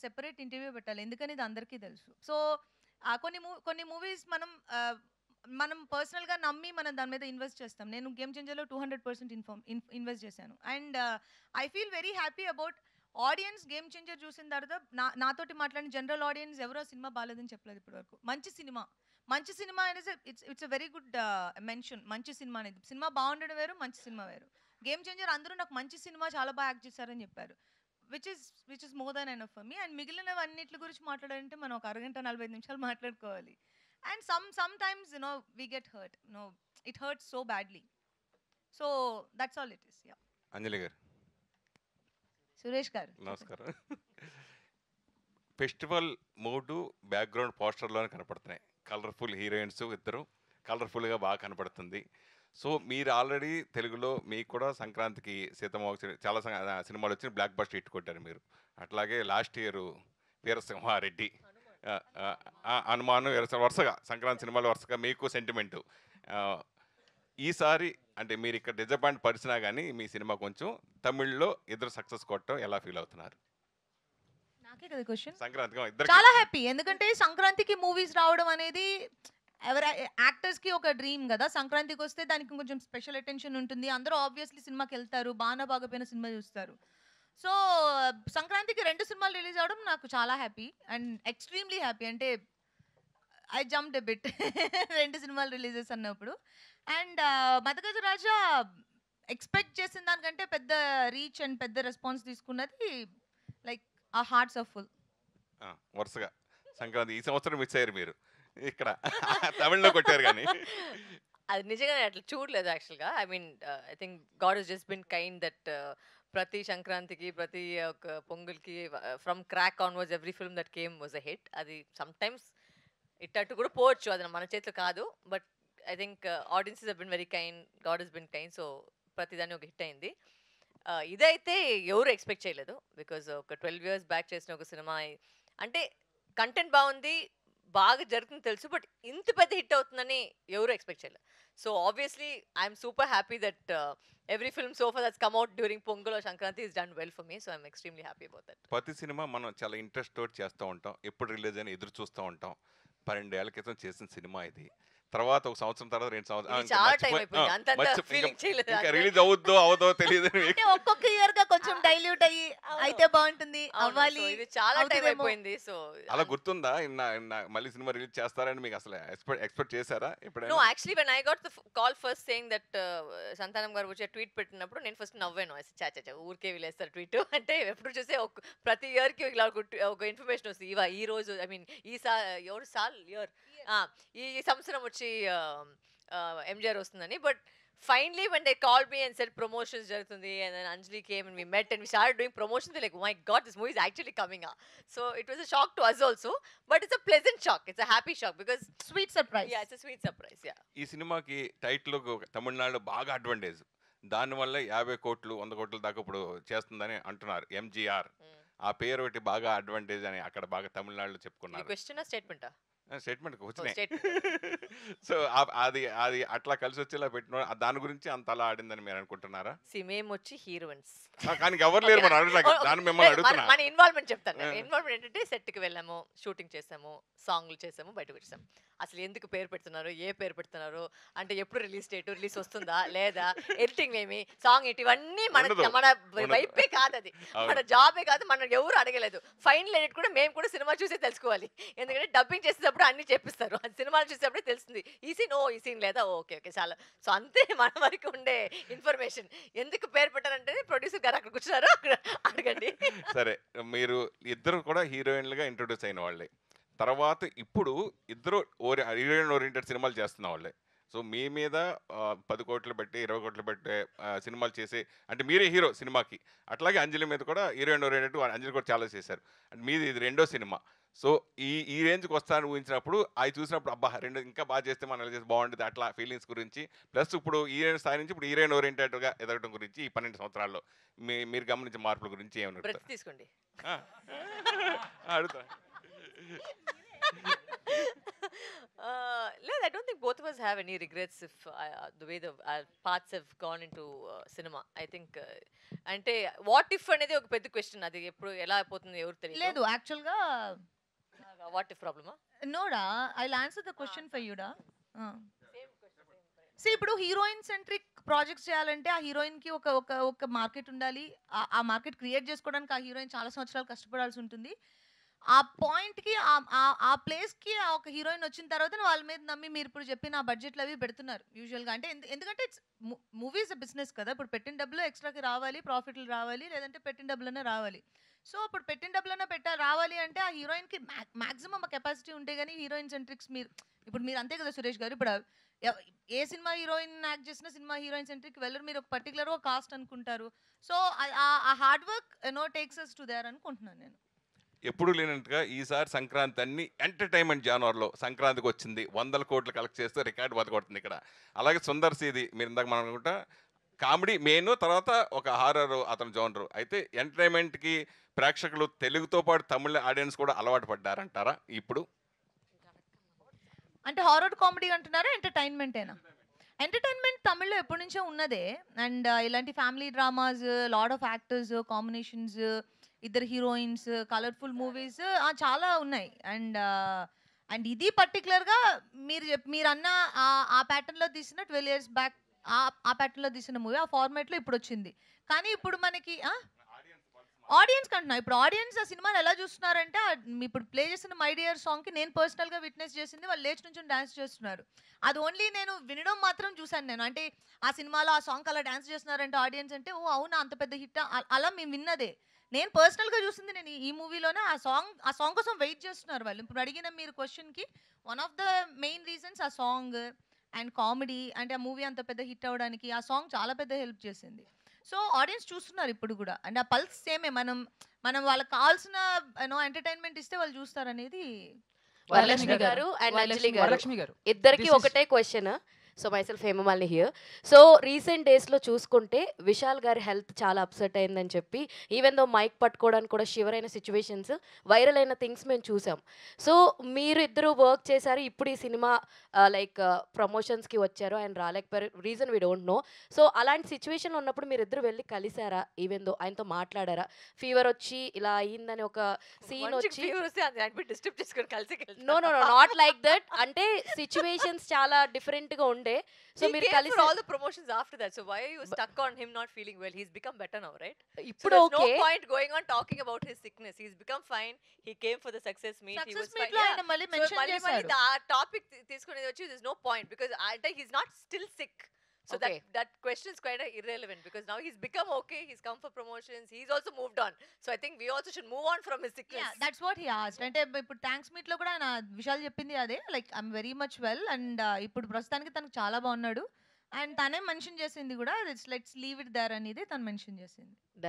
Separate interview పెట్టాలి, ఎందుకని ఇది అందరికీ తెలుసు. సో కొన్ని మూవీస్ మనం పర్సనల్గా నమ్మి మనం దాని మీద ఇన్వెస్ట్ చేస్తాం. నేను గేమ్ చేంజర్లో 200% ఇన్వెస్ట్ చేశాను. And I feel very happy about audience game changer చూసిన తర్వాత నాతోటి మాట్లాడిన జనరల్ ఆడియన్స్ ఎవరో సినిమా బాగాలేదని చెప్పలేదు ఇప్పటివరకు. మంచి సినిమా అనేది ఇట్స్ వెరీ గుడ్ మెన్షన్. మంచి సినిమా అనేది, సినిమా బాగుండడం వేరు, మంచి సినిమా వేరు. గేమ్ చేంజర్ అందరూ నాకు మంచి సినిమా, చాలా బాగా యాక్ట్ చేశారని చెప్పారు, which is more than enough for me. And మిగిలినవన్నిటి గురించి మాట్లాడాలంటే మనం ఒక అరగంట 45 నిమిషాలు మాట్లాడుకోవాలి. And sometimes we get hurt, it hurts so badly. So that's all it is. Yeah. అంజలి గారు. సురేష్ గారు నమస్కారం. ఫెస్టివల్ మూడు బ్యాక్గ్రౌండ్ పోస్టర్లోనే కనపడుతున్నాయి. కలర్ఫుల్ హీరోయిన్స్ ఇద్దరు, కలర్ఫుల్గా బాగా కనపడుతుంది. సో మీరు ఆల్రెడీ తెలుగులో మీకు కూడా సంక్రాంతికి సీతమ్మ చాలా సినిమాలు వచ్చి బ్లాక్ బస్టర్ హిట్ కొట్టారు మీరు. అట్లాగే లాస్ట్ ఇయర్ వీరసింహారెడ్డి, హనుమాను, వరుసగా సంక్రాంతి సినిమాలు వరుసగా మీకు సెంటిమెంటు. ఈసారి అంటే మీరు ఇక్కడ డిజపాయింట్ పరిచినా కానీ మీ సినిమా కొంచెం తమిళ్లో ఇద్దరు సక్సెస్ కొట్టడం ఎలా ఫీల్ అవుతున్నారు? నాకే కదా క్వశ్చన్. సంక్రాంతికి చాలా హ్యాపీ, ఎందుకంటే సంక్రాంతికి మూవీస్ రావడం అనేది యాక్టర్స్కి ఒక డ్రీమ్ కదా. సంక్రాంతికి వస్తే దానికి కొంచెం స్పెషల్ అటెన్షన్ ఉంటుంది. అందరూ ఆబ్వియస్లీ సినిమాకి వెళ్తారు, బాగాపోయిన సినిమా చూస్తారు. సో సంక్రాంతికి 2 సినిమాలు రిలీజ్ అవ్వడం నాకు చాలా హ్యాపీ అండ్ ఎక్స్ట్రీమ్లీ హ్యాపీ. అంటే ఐ జంప్డ్ ఎ బిట్ 2 సినిమాలు రిలీజెస్ అన్నప్పుడు. అండ్ మదగజ రాజా ఎక్స్పెక్ట్ చేసిన దానికంటే పెద్ద రీచ్ అండ్ పెద్ద రెస్పాన్స్ తీసుకున్నది. లైక్ ఆ హార్ట్స్ ఆర్ ఫుల్. వరుసగా సంక్రాంతి ఈ సంవత్సరం మిస్ అయ్యారు మీరు, ఇక్కడ తమిళ్లో కొట్టారు కానీ. అది నిజంగానే అట్లా చూడలేదు యాక్చువల్గా. I mean I think God has just been kind that ప్రతి సంక్రాంతికి, ప్రతి ఒక పొంగల్కి, from Krack onwards every film that came was a hit. అది సమ్టైమ్స్ ఇట్టట్టు కూడా పోవచ్చు, అది మన చేతిలో కాదు. But I think audiences have been very kind, God has been kind. So ప్రతిదాన్ని ఒక హిట్ అయింది. ఇదైతే ఎవరు ఎక్స్పెక్ట్ చేయలేదు, బికాజ్ ఒక 12 years బ్యాక్ చేసిన ఒక సినిమా అంటే కంటెంట్ బాగుంది, బాగా జరుగుతుంది తెలుసు, బట్ ఇంత పెద్ద హిట్ అవుతుందని ఎవరు ఎక్స్పెక్ట్ చేయలేదు. So obviously I'm super happy that every film so far that's come out during Pongal or Sankranti is done well for me. So I'm extremely happy about that. ప్రతి సినిమా మనం చాలా ఇంట్రెస్ట్ తోటి చేస్తూ ఉంటాం, ఎప్పుడు రిలీజ్ అని ఎదురు చూస్తూ ఉంటాం. 12 ఏళ్ల క్రితం చేసిన సినిమా ఇది. తర్వాత ఒక సంవత్సరం తర్వాత 2 సంవత్సరాలు రిలీజ్ అవుద్దో అవదో తెలియదు. ఒక్కొక్క ఇయర్ గా కొంచెం డైల్యూట్ అయ్యి అయితే బాగుంటుంది, అవ్వాలి, చాలా టైం అయిపోయింది. సో అలా గుర్తుందా మళ్ళీ సినిమా రిలీజ్ చేస్తారని మీకు అసలు ఎక్స్పెక్ట్ చేశారా ఎప్పుడైనా? No, actually when I got the call first saying that Santhanam గారు వచ్చే ట్వీట్ పెట్టినప్పుడు నేను ఫస్ట్ నవ్వాను. చాచా ఊరికే వీలేస్తారు ట్వీట్ అంటే. ఎప్పుడు చూసే ప్రతి ఇయర్ కి ఇలా ఒక ఇన్ఫర్మేషన్ వస్తుంది. ఈ రోజు ఐ మీన్ ఈ సంవత్సరం వచ్చి ఎంజిఆర్ వస్తుందని. But finally when they called me and said promotions జరుగుతుంది, and then Anjali came and we met and we started doing promotions, like oh my god, this movie is actually coming up. So it was a shock to us also, but it's a pleasant shock, it's a happy shock because sweet surprise. Yeah, it's a sweet surprise. Yeah, ఈ సినిమాకి title తమిళనాడులో బాగా advantage, దానివల్ల 50 కోట్లు 100 కోట్ల దాకా ఇప్పుడు చేస్తుందని అంటున్నారు. ఎంజిఆర్ ఆ పేరు ఒకటి బాగా అడ్వాంటేజ్ అని అక్కడ బాగా తమిళనాడులో చెప్పుకున్నారు. క్వశ్చన్ స్టేట్మెంటా? స్టేట్మెంట్ వచ్చినాయి. సో అది అట్లా కలిసి వచ్చేలా పెట్టిన దాని గురించి అంత అలా ఆడిందని మీరు అనుకుంటున్నారా? మేము వచ్చి హీరోయిన్స్ కానీ ఎవరు లేరు మన దాన్ని మిమ్మల్ని అడుగుతున్నా. మన ఇన్వాల్వ్మెంట్ చెప్తాను. ఇన్వాల్వ్మెంట్ ఏంటంటే సెట్కి వెళ్ళాము, షూటింగ్ చేసాము, సాంగ్లు చేసాము, బయటకు వచ్చాము. అసలు ఎందుకు పేరు పెడుతున్నారు, ఏ పేరు పెడుతున్నారు అంటే, ఎప్పుడు రిలీజ్ డేట్, రిలీజ్ వస్తుందా లేదా, ఎడిటింగ్ ఏమి, సాంగ్ ఏంటి, ఇవన్నీ మన వైపే కాదు, అది మన జాబే కాదు, మనం ఎవరు అడగలేదు. ఫైనల్ ఎడిట్ కూడా మేము కూడా సినిమా చూసే తెలుసుకోవాలి, ఎందుకంటే డబ్బింగ్ చేసేటప్పుడు అన్ని చెప్పిస్తారు, అది సినిమాలు చూసేటప్పుడే తెలుస్తుంది. ఈ సీన్ లేదా, ఓకే చాలా. సో అంతే మన వరకు ఉండే ఇన్ఫర్మేషన్. ఎందుకు పేరు పెట్టారంటే ప్రొడ్యూసర్ గారు అక్కడ కూర్చున్నారు, అక్కడ అడగండి. సరే, మీరు ఇద్దరు కూడా హీరోయిన్లుగా ఇంట్రొడ్యూస్ అయిన వాళ్ళే, తర్వాత ఇప్పుడు ఇద్దరు హీరోయిన్ ఓరియంటెడ్ సినిమాలు చేస్తున్న వాళ్ళే. సో మీ మీద 10 కోట్లు పెట్టి 20 కోట్లు పెట్టే సినిమాలు చేసే అంటే మీరే హీరో సినిమాకి. అట్లాగే అంజలి మీద కూడా హీరోయిన్ ఓరియంటెడ్ అంజలి కూడా చాలా చేశారు. అంటే మీది ఇది 2వ సినిమా. సో ఈ రేంజ్కి వస్తానని ఊహించినప్పుడు అవి చూసినప్పుడు అబ్బా 2 ఇంకా బాగా చేస్తే మనం ఎలా చేస్తే బాగుంటుంది అట్లా ఫీలింగ్స్ గురించి, ప్లస్ ఇప్పుడు హీరోయిన్ స్థాయి నుంచి ఇప్పుడు హీరోయిన్ ఓరియంటెడ్గా ఎదగడం గురించి ఈ 12 సంవత్సరాల్లో మీరు గమనించే మార్పుల గురించి ఏమన్నా తీసుకోండి. అడుగుతా లేదా I don't think both of us have any regrets if the way our paths have gone into cinema. I think అంటే వాట్ ఇఫ్ అనేది ఒక పెద్ద క్వశ్చన్. అది ఎప్పుడు ఎలా అయిపోతుందో ఎవరు తెలియదు. లేదు యాక్చువల్గా వాట్ ఇఫ్ ప్రాబ్లమా? నోడా I answer the question for యూడా. సో ఇప్పుడు హీరోయిన్ సెంట్రిక్ ప్రాజెక్ట్స్ చేయాలంటే ఆ హీరోయిన్ కి ఒక ఒక ఒక మార్కెట్ ఉండాలి. ఆ మార్కెట్ క్రియేట్ చేసుకోవడానికి ఆ హీరోయిన్ చాలా సంవత్సరాలు కష్టపడాల్సి ఉంటుంది. ఆ పాయింట్ కి ఆ ప్లేస్ కి ఆ ఒక హీరోయిన్ వచ్చిన తర్వాత వాళ్ళ మీద నమ్మి మీరు ఇప్పుడు చెప్పిన ఆ బడ్జెట్లు అవి పెడుతున్నారు యూజువల్ గా. అంటే ఎందుకంటే ఇట్స్ మూవీస్ బిజినెస్ కదా. ఇప్పుడు పెట్టిన డబ్బులు ఎక్స్ట్రాకి రావాలి, ప్రాఫిట్లు రావాలి, లేదంటే పెట్టిన డబ్బులనే రావాలి. సో ఇప్పుడు పెట్టిన డబ్బులన్నా రావాలి అంటే ఆ హీరోయిన్ కి మాక్సిమం కెపాసిటీ ఉంటే కానీ హీరోయిన్ సెంట్రిక్స్ ఇప్పుడు మీరు అంతే కదా సురేష్ గారు. ఇప్పుడు ఏ సినిమా హీరోయిన్ యాక్ట్ చేసినా సినిమా హీరోయిన్ సెంట్రిక్ వెళ్ళరు. మీరు ఒక పర్టికులర్ కాస్ట్ అనుకుంటారు. సో ఆ hard work takes us to there అనుకుంటున్నాను నేను. ఎప్పుడు లేనట్టుగా ఈసారి సంక్రాంతి అన్ని ఎంటర్టైన్మెంట్ జానర్లో సంక్రాంతికి వచ్చింది. 100 కోట్లు కలెక్ట్ చేస్తే రికార్డు బతకొడుతుంది ఇక్కడ. అలాగే సుందర్ సీది మీరు ఇందాక మనం అనుకుంటా కామెడీ మెయిన్, తర్వాత ఒక హారర్ అతను జోనరు. అయితే ఎంటర్టైన్మెంట్కి ప్రేక్షకులు తెలుగుతో పాటు తమిళ ఆడియన్స్ కూడా అలవాటు పడ్డారంటారా ఇప్పుడు? అంటే హారర్ కామెడీ అంటున్నారా ఎంటర్టైన్మెంటేనా? ఎంటర్టైన్మెంట్ తమిళ్లో ఎప్పటి నుంచో ఉన్నదే. అండ్ ఇలాంటి family dramas, lot of actors, combinations, ఇద్దరు హీరోయిన్స్, కలర్ఫుల్ మూవీస్ చాలా ఉన్నాయి. అండ్ ఇది పర్టికులర్గా మీరు అన్న ఆ ప్యాటర్న్లో తీసిన 12 years బ్యాక్ ఆ ప్యాటర్న్లో తీసిన మూవీ ఆ ఫార్మాట్లో ఇప్పుడు వచ్చింది. కానీ ఇప్పుడు మనకి ఆడియన్స్ కంటున్నా. ఇప్పుడు ఆడియన్స్ ఆ సినిమాని ఎలా చూస్తున్నారంటే ఇప్పుడు ప్లే చేసిన మై డియర్ సాంగ్కి నేను పర్సనల్గా విట్నెస్ చేసింది వాళ్ళు లేచి నుంచి డాన్స్ చేస్తున్నారు. అది ఓన్లీ నేను వినడం మాత్రం చూశాను నేను. అంటే ఆ సినిమాలో ఆ సాంగ్ అలా డాన్స్ చేస్తున్నారంటే ఆడియన్స్ అంటే ఓ అవునా అంత పెద్ద హిట్ అలా మేము విన్నదే. నేను పర్సనల్గా చూసింది నేను ఈ మూవీలోనే. ఆ సాంగ్ కోసం వెయిట్ చేస్తున్నారు వాళ్ళు. ఇప్పుడు అడిగిన మీరు క్వశ్చన్కి one of the main reasons ఆ సాంగ్ అండ్ కామెడీ. అంటే ఆ మూవీ అంత పెద్ద హిట్ అవ్వడానికి ఆ సాంగ్ చాలా పెద్ద హెల్ప్ చేసింది. సో ఆడియన్స్ చూస్తున్నారు ఇప్పుడు కూడా. అంటే ఆ పల్స్ సేమే. మనం వాళ్ళకి కావాల్సిన ఎంటర్టైన్మెంట్ ఇస్తే వాళ్ళు చూస్తారు అనేది. వరలక్ష్మి గారు అండ్ అంజలి గారు వరలక్ష్మి గారు ఇద్దరికి This is- ఒకటే question. So myself Hemamalini here. So recent డేస్లో చూసుకుంటే విశాల్ గారి హెల్త్ చాలా అప్సెట్ అయిందని చెప్పి ఈవెన్ దో మైక్ పట్టుకోవడానికి కూడా షివర్ అయిన సిచ్యువేషన్స్, వైరల్ అయిన థింగ్స్ మేము చూసాం. సో మీరు ఇద్దరు వర్క్ చేశారు. ఇప్పుడు ఈ సినిమా లైక్ ప్రమోషన్స్కి వచ్చారు, ఆయన రాలేకపోయారు, reason we don't know. So అలాంటి సిచ్యువేషన్ ఉన్నప్పుడు మీరు ఇద్దరు వెళ్ళి కలిసారా? ఈవెన్ దో ఆయనతో మాట్లాడారా? ఫీవర్ వచ్చి ఇలా అయ్యిందని ఒక సీన్ వచ్చి డిస్టర్బ్ చేసుకొని కలిసి no no no not like that. అంటే సిచ్యువేషన్స్ చాలా డిఫరెంట్గా ఉండే. సో మీరు కలిసి all the promotions after that. So why are you stuck on him not feeling well? He's become better now, right? ఇప్పుడు So okay. there's no point going on talking about his sickness. He's become fine. He came for the success meet. He was success meet fine. లో Yeah. ఆయన మళ్ళీ So mention మళ్ళీ చేశారు. ఆ topic తీసుకునేది వచ్చి there's no point because he's not still sick. So Okay. that question is quite irrelevant because now he's become okay. He's come for promotions. He's also moved on. So I think we also should move on from his sickness. That's what he asked. అంటే ఇప్పుడు thanks meet లో కూడా ఆయన విషయాలు చెప్పింది అదే. Like I'm very much well and ఇప్పుడు ప్రస్తుతానికి తనకు చాలా బాగున్నాడు. అండ్ తనే మెన్షన్ చేసింది కూడా లెట్స్ లీవ్ ఇట్ దేర్ అనేది తను మెన్షన్ చేసింది.